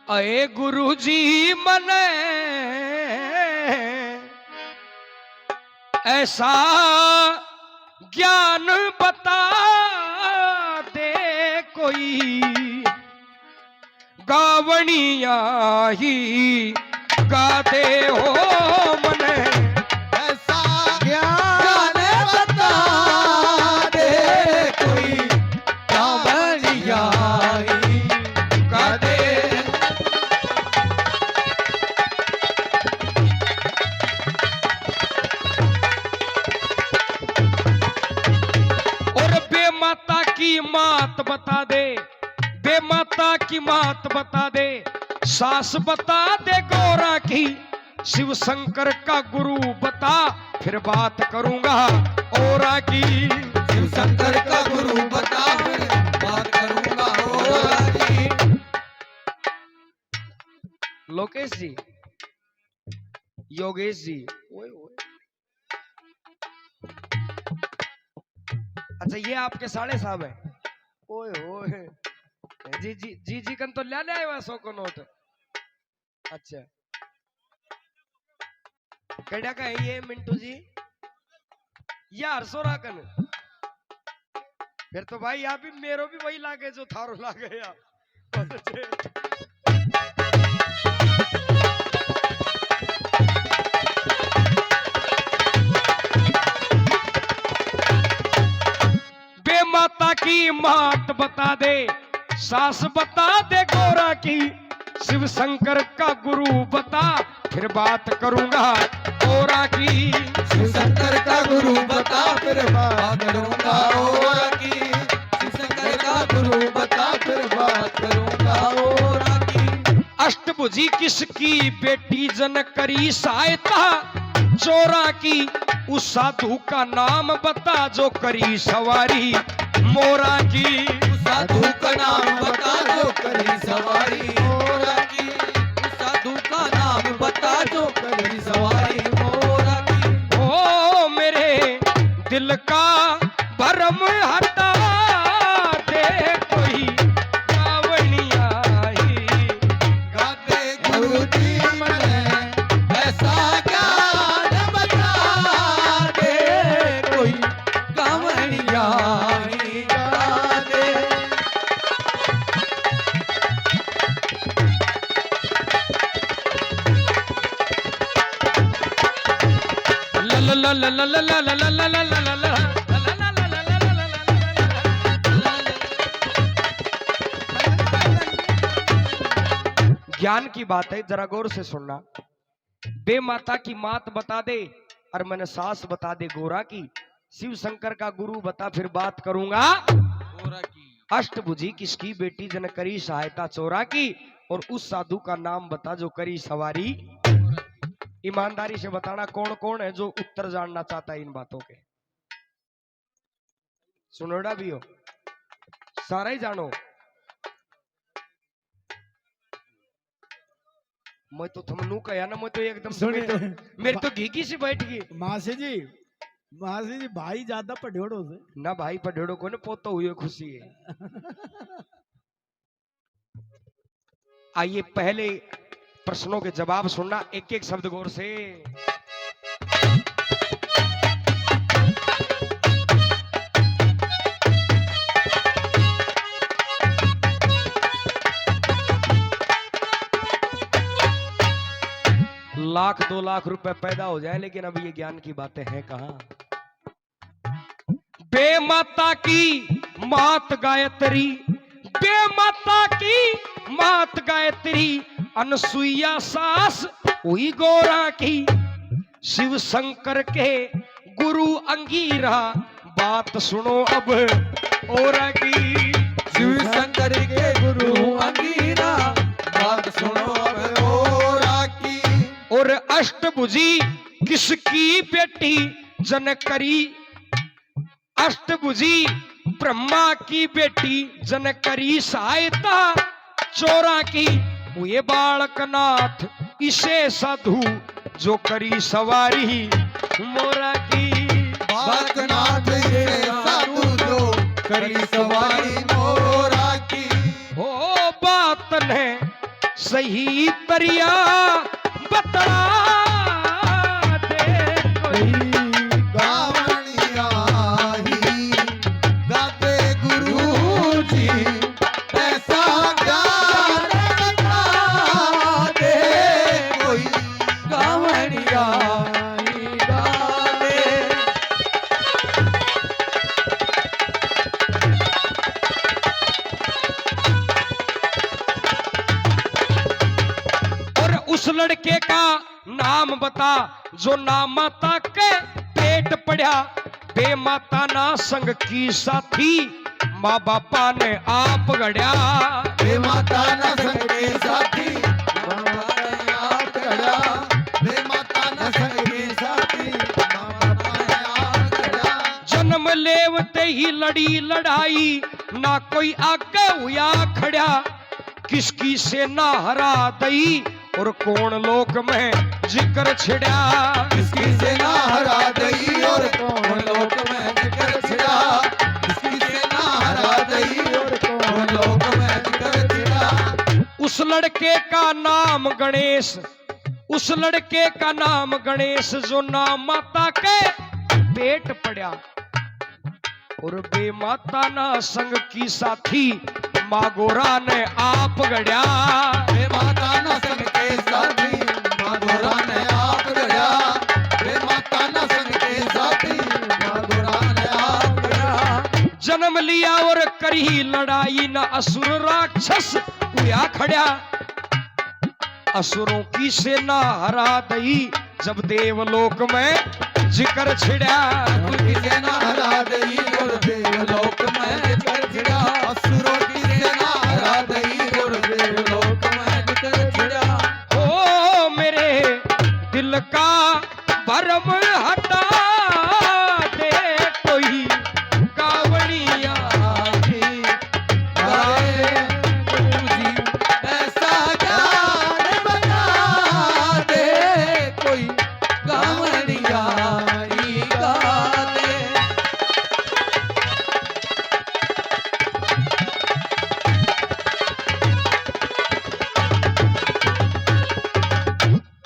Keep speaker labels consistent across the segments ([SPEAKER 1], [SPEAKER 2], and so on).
[SPEAKER 1] अये गुरु जी मने ऐसा ज्ञान बता दे कोई, गावणिया ही गा दे हो मने
[SPEAKER 2] ऐसा ज्ञान बता दे कोई, गावणिया ही गा दे।
[SPEAKER 1] बेमाता की मात बता दे, बेमाता की मात बता दे, सास बता दे गौरा की, शिव शंकर का गुरु बता फिर बात करूंगा औरा की।
[SPEAKER 2] शिव शंकर का गुरु बता फिर बात करूंगा औरा की।
[SPEAKER 1] लोकेश जी, योगेश जी, ओए ओए। अच्छा ये आपके साढ़े साहब है। ओए ओए जी जी जी जी कन तो ले ले आए 100 को नोट। अच्छा कड़ा का है ये मिंटू जी यार सोरा कन। फिर तो भाई आप भी मेरो भी वही लागे जो थारो लागे यार। बेमाता की मात बता दे, सास बता दे गौरा की, शिव शंकर का गुरु बता फिर बात करूंगा गौरा की।
[SPEAKER 2] शिव शंकर का गुरु बता फिर बात करूंगा औरा की। शिव शंकर का गुरु बता फिर बात करूंगा औरा की।
[SPEAKER 1] अष्टभुजी किसकी बेटी जन करी सहायता चोरा की, उस साधु का नाम बता जो करी सवारी मोरा की।
[SPEAKER 2] उस साधु का नाम बता जो करी सवारी मोरा की। उस साधु का नाम बता जो करी सवारी मोरा की।
[SPEAKER 1] ओ मेरे दिल का भरम हटा दे कोई, गावणिया ही
[SPEAKER 2] गा दे गुरु जी मने ऐसा ज्ञान बता दे कोई, गावणिया ही गा दे।
[SPEAKER 1] ला ला ला ला ला ला ला ला ला ला ला ला ला। ज्ञान की बात है जरा गौर से सुनना। बेमाता की मात बता दे और मैंने सास बता दे गोरा की, शिव शंकर का गुरु बता फिर बात करूंगा
[SPEAKER 2] औरा की।
[SPEAKER 1] अष्टभुजी किसकी बेटी जन करी सहायता चोरा की, और उस साधु का नाम बता जो करी सवारी। ईमानदारी से बताना कौन कौन है जो उत्तर जानना चाहता है इन बातों के। सुनोड़ा भी हो सारा ही जानो। मैं तो थमनू कहा ना, मैं तो एकदम से मेरी तो घीगी सी बैठ गई।
[SPEAKER 3] मासी जी भाई ज्यादा पढ़ेड़ो से
[SPEAKER 1] ना भाई पढ़ेड़ो को ना पोतो हुए खुशी है। आइए पहले प्रश्नों के जवाब सुनना एक एक शब्द गौर से। लाख 2 लाख रुपए पैदा हो जाए लेकिन अब ये ज्ञान की बातें हैं कहां। बेमाता की मात गायत्री, बेमाता की मात गायत्री, अनसुईया सास हुई गौरा की, शिव शंकर के गुरु अंगीरा बात सुनो अब औरा की।
[SPEAKER 2] शिव शंकर के गुरु अंगीरा बात सुनो अब औरा की।
[SPEAKER 1] और अष्टभुजी किसकी बेटी जन करी, अष्टभुजी ब्रह्मा की बेटी जन करी सहायता चोरा की, ये बालकनाथ इसे साधु जो करी सवारी मोरा की।
[SPEAKER 2] बालकनाथ ये साधु जो करी सवारी मोरा की।
[SPEAKER 1] हो बात ने सही तरिया बता दे कोई।
[SPEAKER 2] गावणिया ही गाते गुरु जी ऐसा ज्ञान बता दे कोई। गावणिया ही गाते।
[SPEAKER 1] और उस लड़के का नाम बता जो ना माता के पेट पड़ा, बेमाता ना संग की साथी, माँ बापा ने आप गढ़ा।
[SPEAKER 2] वे माता न संग के साथी, बाबा ने आप गढ़ा। वे माता न संग के साथी, बाबा ने आप गढ़ा।
[SPEAKER 1] जन्म लेवते ही लड़ी लड़ाई, ना कोई आगे हुआ खड़ा, किसकी सेना हरा दई और कौन लोक में जिक्र छिड़ा।
[SPEAKER 2] किसकी सेना हरा दई और कौन लोक में जिक्र छिड़ा। किसकी सेना हरा दई और कौन लोक में जिक्र छिड़ा।
[SPEAKER 1] उस लड़के का नाम गणेश, उस लड़के का नाम गणेश, जो ना माता के पेट पड़ा और बेमाता ना संग की साथी, माँ गोरा ने आप गढ़ा।
[SPEAKER 2] वे माता न संग के साथी, माँ गोरा ने आप गढ़ा। वे माता न संग के साथी, माँ गोरा ने आप गढ़ा।
[SPEAKER 1] जन्म लिया और करी लड़ाई, न असुर राक्षस हुआ खड़ा, असुरों की सेना हरा दई जब देवलोक में जिक्र छिड़ा।
[SPEAKER 2] उनकी सेना हरा दई और देवलोक में जिक्र छिड़ा। असुरों की सेना हरा दई और देवलोक में जिक्र छिड़ा।
[SPEAKER 1] ओ मेरे दिल का भरम हटा दे कोई, कावड़िया
[SPEAKER 2] जी गाए गुरु जी ऐसा ज्ञान बता दे कोई। गावड़िया ही गाते।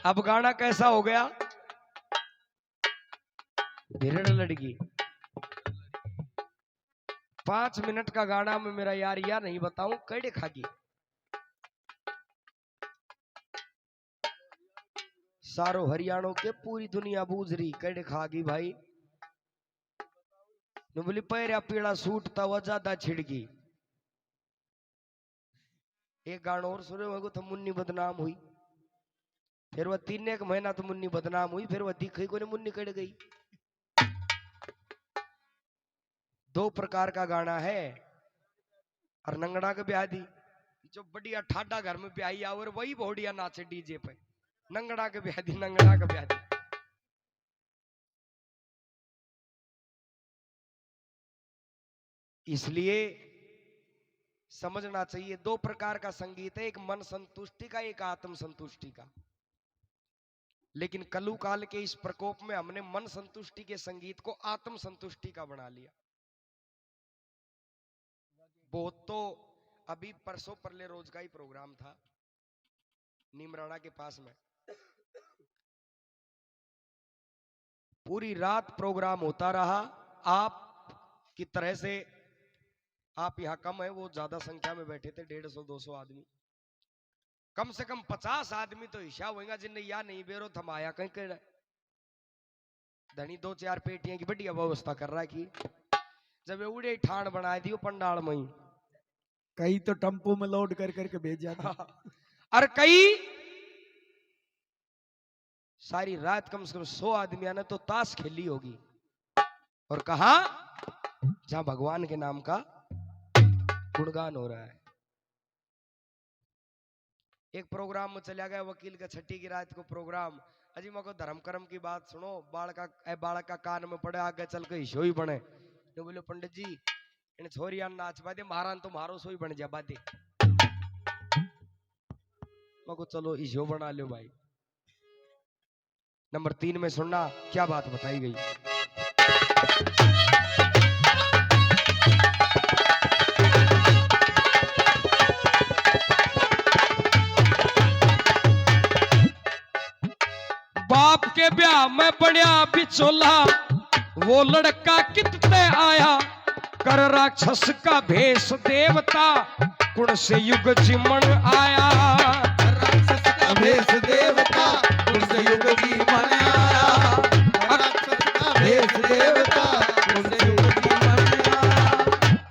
[SPEAKER 1] अब गाना कैसा हो गया? भिरड़ लड़की 5 मिनट का गाना में मेरा यार या नहीं बताऊं कैडे खागी। सारो हरियाणों के पूरी दुनिया बूझ रही कैडे खागी भाई। न बोली पैरा पीड़ा सूट था वह ज्यादा छिड़की। एक गाना और सुने वो तो मुन्नी बदनाम हुई, फिर वह 3 महीना तो मुन्नी बदनाम हुई, फिर वह दिखी को मुन्नी कट गई। 2 प्रकार का गाना है। और नंगड़ा के ब्याह दी जो बढ़िया ठाडा घर में ब्याही आ और वही बहुड़िया नाचे डीजे पे। नंगड़ा के ब्याह दी, नंगड़ा के ब्याह दी। इसलिए समझना चाहिए 2 प्रकार का संगीत है, एक मन संतुष्टि का, एक आत्म संतुष्टि का। लेकिन कलु काल के इस प्रकोप में हमने मन संतुष्टि के संगीत को आत्म संतुष्टि का बना लिया। बहुत तो अभी परसों परले रोज का ही प्रोग्राम था नीमराणा के पास में। पूरी रात प्रोग्राम होता रहा। आप की तरह से आप यहां कम है, वो ज्यादा संख्या में बैठे थे, 150-200 आदमी। कम से कम 50 आदमी तो हिसाब होगा जिनने या नहीं बेरो थमाया कहीं कर धनी 2-4 पेटियां की बढ़िया व्यवस्था कर रहा है कि जब उड़े ठाण बना दी पंडाल में ही।
[SPEAKER 3] कई तो टम्पो में लोड कर करके भेज जाते।
[SPEAKER 1] और कई सारी रात कम से कम 100 आदमियों ने तो ताश खेली होगी। और कहा जहां भगवान के नाम का गुणगान हो रहा है। एक प्रोग्राम में चला गया वकील का, छठी की रात को प्रोग्राम। अजी मको धर्म कर्म की बात सुनो, बालक का कान में पड़े, आगे चल के हिस्सो ही बने। तो बोले पंडित जी इन छोरिया नाच बादे महारान तो मारो सो ही बन जा बादे। मको चलो हिस्सो बना लो भाई। नंबर 3 में सुनना क्या बात बताई गई। बाप के ब्याह में बनया बिचोला, वो लड़का कितने आया, कर राक्षस का भेष देवता, कुण से युग जिमण आया।
[SPEAKER 2] राक्षस का भेष देवता, कुण से युग जीवन आया। राक्षस का भेष देवता, कुण से युग जीवन आया।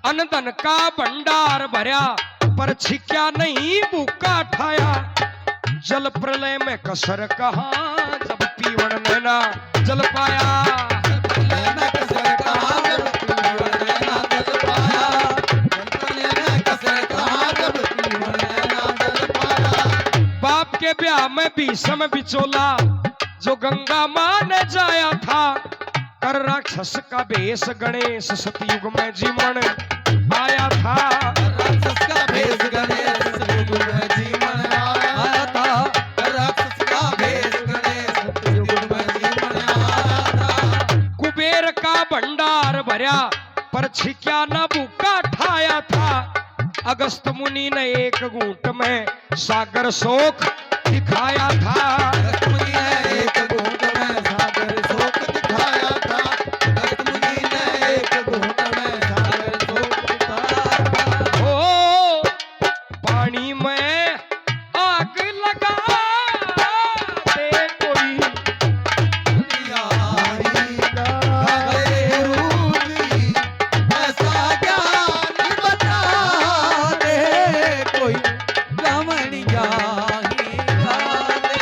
[SPEAKER 1] अनधन का भंडार भरा, पर छिक्या नहीं भूखा ठाया। जल प्रलय में कसर कहा, जब पीवण ने ना जल पाया।
[SPEAKER 2] प्रलय में कसर कहा, जब पीवण ने ना जल पाया। प्रलय में कसर कहा, जब पीवण ने ना जल पाया।
[SPEAKER 1] बाप के ब्याह में भीषम बिचोला, जो गंगा मां ने जाया था, कर राक्षस का भेष गणेश सतयुग में जीवन आया था।
[SPEAKER 2] राक्षस का भेष गणेश सतयुग में जीवन आया था। राक्षस का भेष गणेश सतयुग में जीवन आया था।
[SPEAKER 1] कुबेर का भंडार भरा, पर छिक्या ना भूखा ठाया था। अगस्त मुनि ने एक घूंट में सागर शोक दिखाया था।
[SPEAKER 2] अगस्त मुनि ने एक घूंट में सागर शोक दिखाया था। अगस्त मुनि ने एक घूंट में सागर शोक दिखाया था।
[SPEAKER 1] ओ पानी में आग लगा दे कोई,
[SPEAKER 2] दुनियारी गए रूली, ऐसा ज्ञान बता दे कोई, रमण जाही गा दे।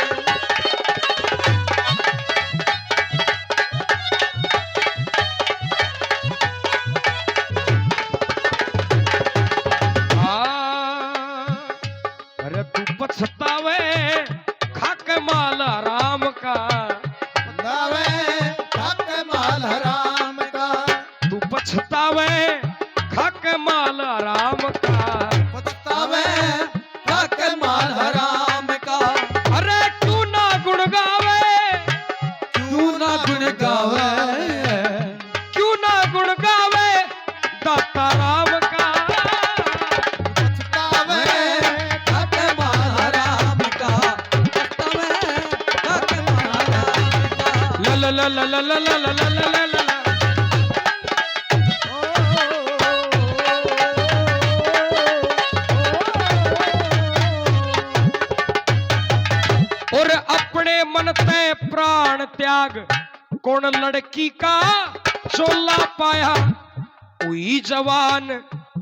[SPEAKER 1] अरे तू पछतावे खाक माला राम का,
[SPEAKER 2] नावे खाक माल राम का।
[SPEAKER 1] तू पछतावे खाक माला राम का।
[SPEAKER 2] पछतावे खाक माल राम का।
[SPEAKER 1] अरे क्यों ना गुण गावे,
[SPEAKER 2] क्यों ना गुण गावे,
[SPEAKER 1] क्यों ना गुण गावे दाता राम का।
[SPEAKER 2] पछतावे खाक माल राम का। पछतावे खाक माल राम का।
[SPEAKER 1] ला ला ला ला ला ला ला ला ला ला ला ला। और अपने मन ते प्राण त्याग, कौन लड़की का चोला पाया। हुई जवान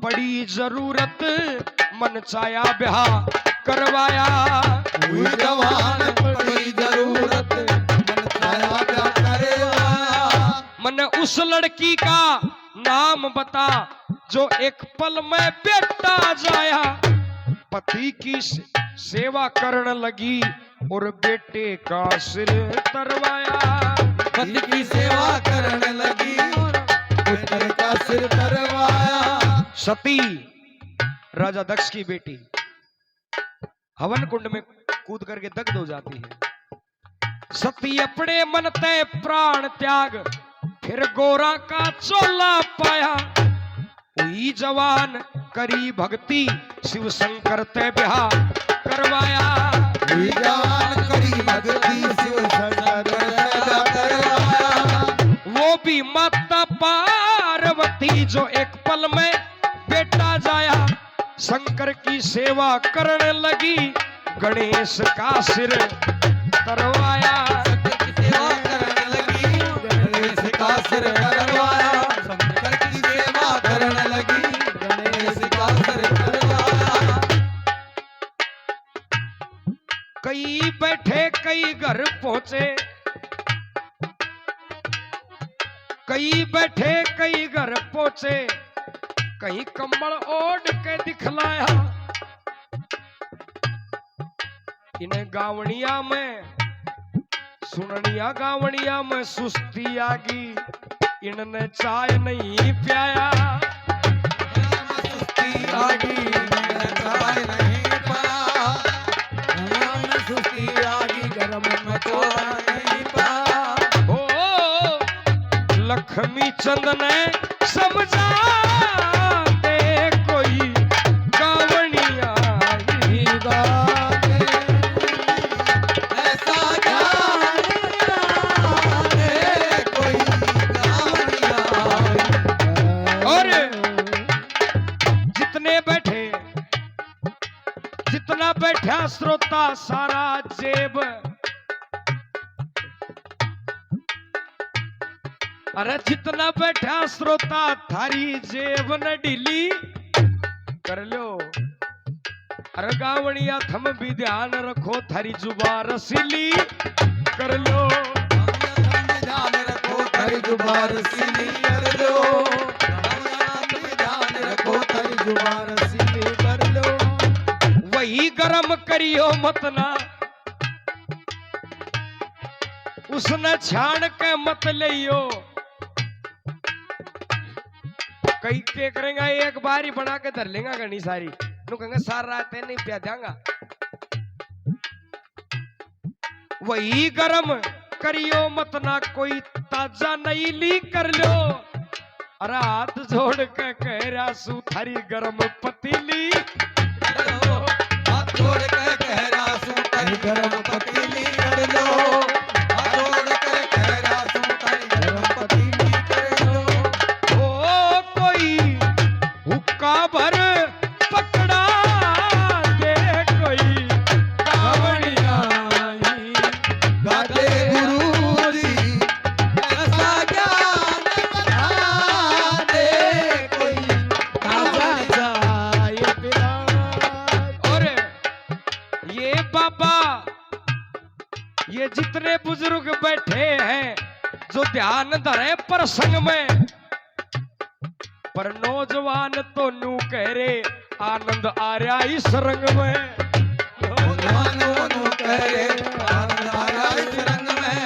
[SPEAKER 1] पड़ी जरूरत, मन चाया ब्याह करवाया।
[SPEAKER 2] हुई जवान पड़ी जरूरत, मन छाया क्या करवाया।
[SPEAKER 1] मन उस लड़की का नाम बता, जो एक पल में बेटा जाया। पति की सेवा करने लगी, और बेटे का सिर तरवाया।
[SPEAKER 2] पति की सेवा करने लगी, और बेटे का सिर तरवाया।
[SPEAKER 1] सती राजा दक्ष की बेटी हवन कुंड में कूद करके दग्ध हो जाती है। सती अपने मन ते प्राण त्याग, फिर गोरा का चोला पाया। हुई जवान करी भक्ति, शिव शंकर ते ब्याह करवाया।
[SPEAKER 2] हुई जवान करी भक्ति, शिव शंकर से ब्याह करवाया।
[SPEAKER 1] वो भी माता पार्वती, जो एक पल में बेटा जाया। शंकर की सेवा करने लगी, गणेश का सिर तरवाया।
[SPEAKER 2] शंकर की सेवा करने लगी, गणेश का सिर करवाया। शंकर की सेवा करने लगी, गणेश का सिर करवाया।
[SPEAKER 1] कई बैठे कई घर पहुंचे, कई बैठे कई घर पहुंचे, कहीं कंबल ओढ़ के दिखलाया। इन्हें गावड़िया में सुननिया, गावड़िया में सुस्ती आगी, इनने चाय नहीं पियाया।
[SPEAKER 2] सुस्ती आगी, मैंने चाय नहीं पाया। मैंने सुस्ती आगी, गरम में चाय नहीं पाया।
[SPEAKER 1] ओ लक्ष्मी चंद ने समझा दे कोई, गावड़िया ही
[SPEAKER 2] गा दे। ऐसा ज्ञान
[SPEAKER 1] जितना बैठा श्रोता सारा जेब, अरे जितना बैठा श्रोता थारी जेब न ढीली कर लो। अरे गावड़िया थम भी ध्यान रखो थारी जुबा रसीली कर लो।
[SPEAKER 2] ध्यान रखो थारी जुबा रसीली कर लो। ध्यान रखो थारी जुबा रसीली कर लो।
[SPEAKER 1] वही गरम करियो मत ना, उसने छान के मत लियो। कई के करेंगे एक बार ही बना के धर लेगा घनी सारी, नु कहेंगे सार रात नहीं पिया देंगा। वही गरम करियो मत ना, कोई ताजा नहीं ली कर लो। अरे हाथ जोड़ के कह रहा सू थारी गरम पतीली कर लो।
[SPEAKER 2] हाथ जोड़ के कह रहा सू थारी गरम पतीली कर लो। हाथ जोड़ के कह रहा सू थारी गरम पतीली कर लो।
[SPEAKER 1] ओ कोई हुक्का भर पकड़ा दे, कोई कावड़िया
[SPEAKER 2] गाते गुरु जी ऐसा ज्ञान बता दे, कोई
[SPEAKER 3] ताजा जाए पिला।
[SPEAKER 1] और ये बाबा, ये जितने बुजुर्ग बैठे हैं जो ध्यान धरे प्रसंग में, पर नौजवान तो नू कह रे आनंद आ रहा इस रंग में।
[SPEAKER 2] नौजवानों नु कह रे आनंद आ रहा इस रंग में।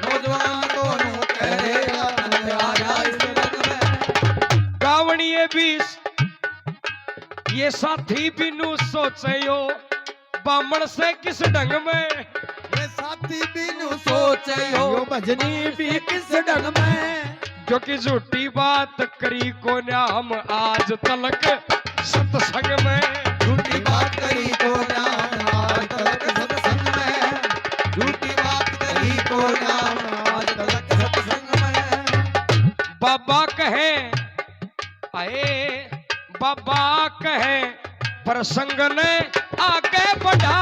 [SPEAKER 2] नौजवानों नु कह रे आनंद आ रहा इस रंग में।
[SPEAKER 1] गावणिये भी ये साथी भी नू सोचयो बामण से किस ढंग में।
[SPEAKER 2] ये साथी बिनु सोचे हो
[SPEAKER 3] यो भजनी भी किस ढंग में।
[SPEAKER 1] क्योंकि झूठी बात करी को ना हम आज तलक सत्संग में।
[SPEAKER 2] झूठी बात करी को नाम आज तलक सत्संग में। झूठी बात करी को नाम आज तलक सत्संग में।
[SPEAKER 1] बाबा कहे आए, बाबा कहे प्रसंग ने आगे बढ़ा